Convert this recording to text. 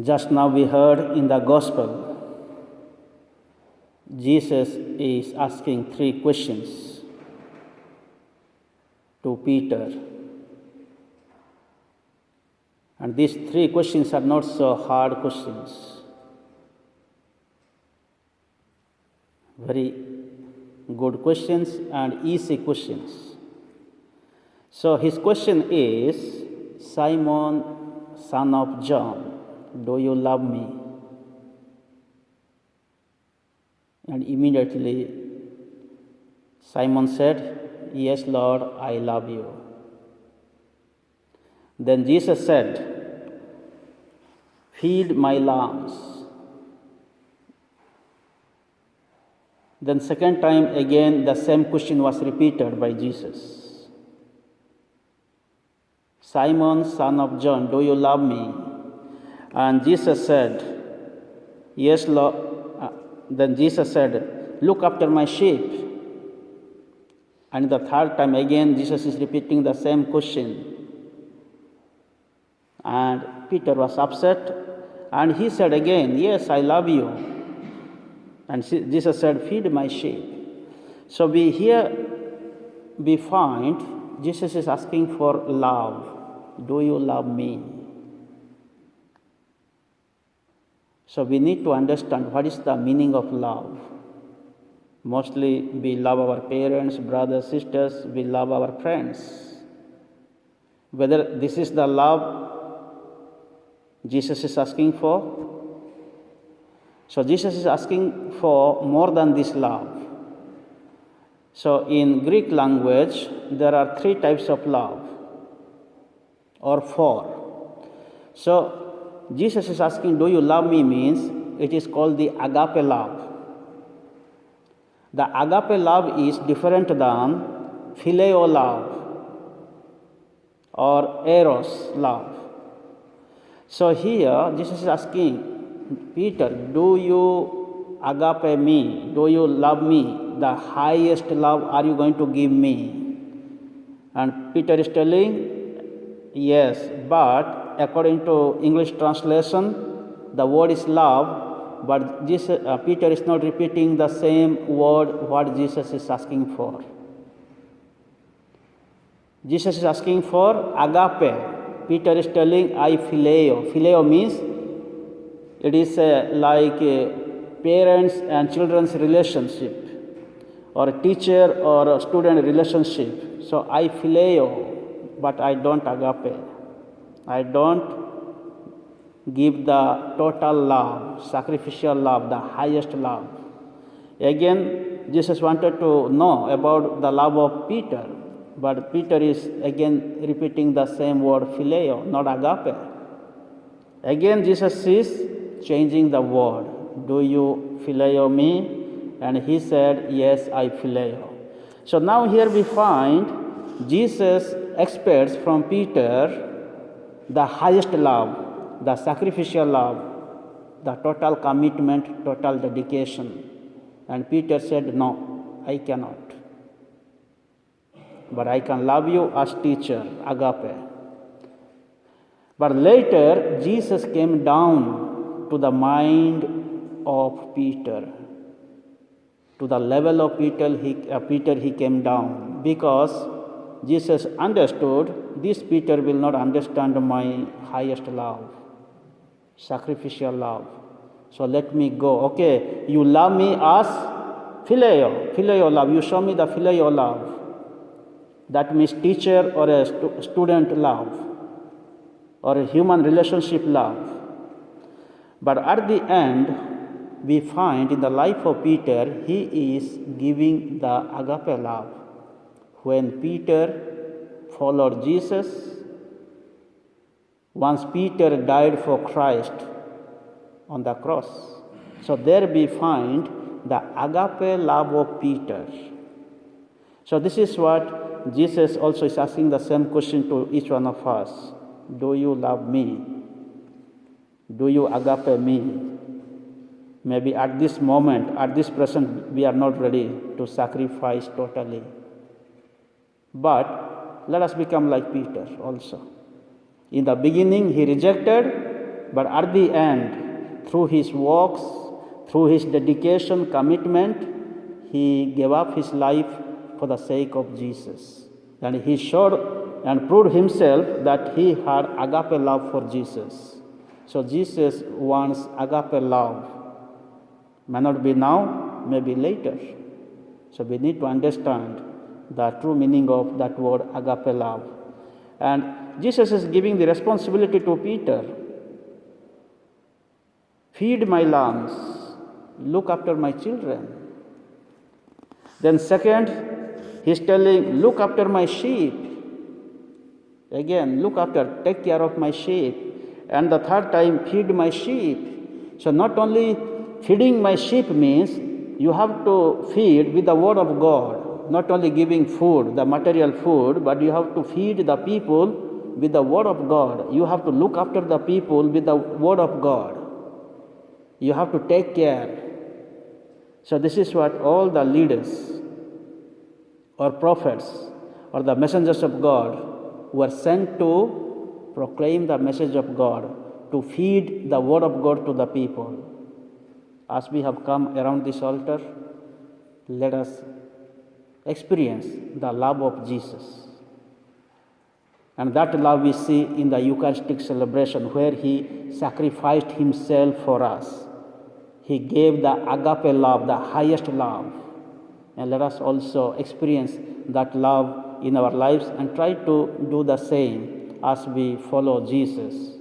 Just now we heard in the Gospel, Jesus is asking 3 questions to Peter. And these 3 questions are not so hard questions. Very good questions and easy questions. So his question is, Simon, son of John, do you love me? And immediately Simon said, yes, Lord, I love you. Then Jesus said, feed my lambs. Then second time again the same question was repeated by Jesus. Simon, son of John, do you love me? And Jesus said, yes, Lord. Then Jesus said, look after my sheep. And the third time again Jesus is repeating the same question. And Peter was upset and he said again, yes, I love you. And Jesus said, feed my sheep. So we find Jesus is asking for love. Do you love me? So we need to understand what is the meaning of love. Mostly we love our parents, brothers, sisters, we love our friends. Whether this is the love Jesus is asking for? So Jesus is asking for more than this love. So in Greek language, there are 3 types of love, or 4. So Jesus is asking, do you love me means it is called the agape love. The agape love is different than phileo love or eros love. So here Jesus is asking Peter, do you agape me? Do you love me? The highest love are you going to give me? And Peter is telling, yes, but according to English translation, the word is love, but Peter is not repeating the same word what Jesus is asking for. Jesus is asking for agape. Peter is telling, I phileo. Phileo means it is like a parents and children's relationship, or a teacher or a student relationship. So I phileo, but I don't agape. I don't give the total love, sacrificial love, the highest love. Again, Jesus wanted to know about the love of Peter, but Peter is again repeating the same word phileo, not agape. Again, Jesus is changing the word. Do you phileo me? And he said, yes, I phileo. So now here we find Jesus expects from Peter the highest love, the sacrificial love, the total commitment, total dedication. And Peter said, no, I cannot. But I can love you as teacher, agape. But later, Jesus came down to the mind of Peter. To the level of Peter, he came down, because Jesus understood this Peter will not understand my highest love, sacrificial love. So let me go. Okay, you love me as phileo love. You show me the phileo love. That means teacher or a student love, or a human relationship love. But at the end, we find in the life of Peter, he is giving the agape love. When Peter followed Jesus, once Peter died for Christ on the cross. So there we find the agape love of Peter. So this is what Jesus also is asking the same question to each one of us. Do you love me? Do you agape me? Maybe at this moment, at this present, we are not ready to sacrifice totally. But let us become like Peter also. In the beginning, he rejected, but at the end, through his works, through his dedication, commitment, he gave up his life for the sake of Jesus. And he showed and proved himself that he had agape love for Jesus. So Jesus wants agape love. May not be now, maybe later. So we need to understand the true meaning of that word agape love. And Jesus is giving the responsibility to Peter. Feed my lambs, look after my children. Then second, he's telling, look after my sheep. Again, look after, take care of my sheep. And the third time, feed my sheep. So not only feeding my sheep means you have to feed with the word of God, not only giving food, the material food, but you have to feed the people with the word of God. You have to look after the people with the word of God. You have to take care. So this is what all the leaders or prophets or the messengers of God were sent to proclaim the message of God, to feed the word of God to the people. As we have come around this altar, let us experience the love of Jesus. And that love we see in the Eucharistic celebration, where he sacrificed himself for us. He gave the agape love, the highest love. And let us also experience that love in our lives and try to do the same as we follow Jesus.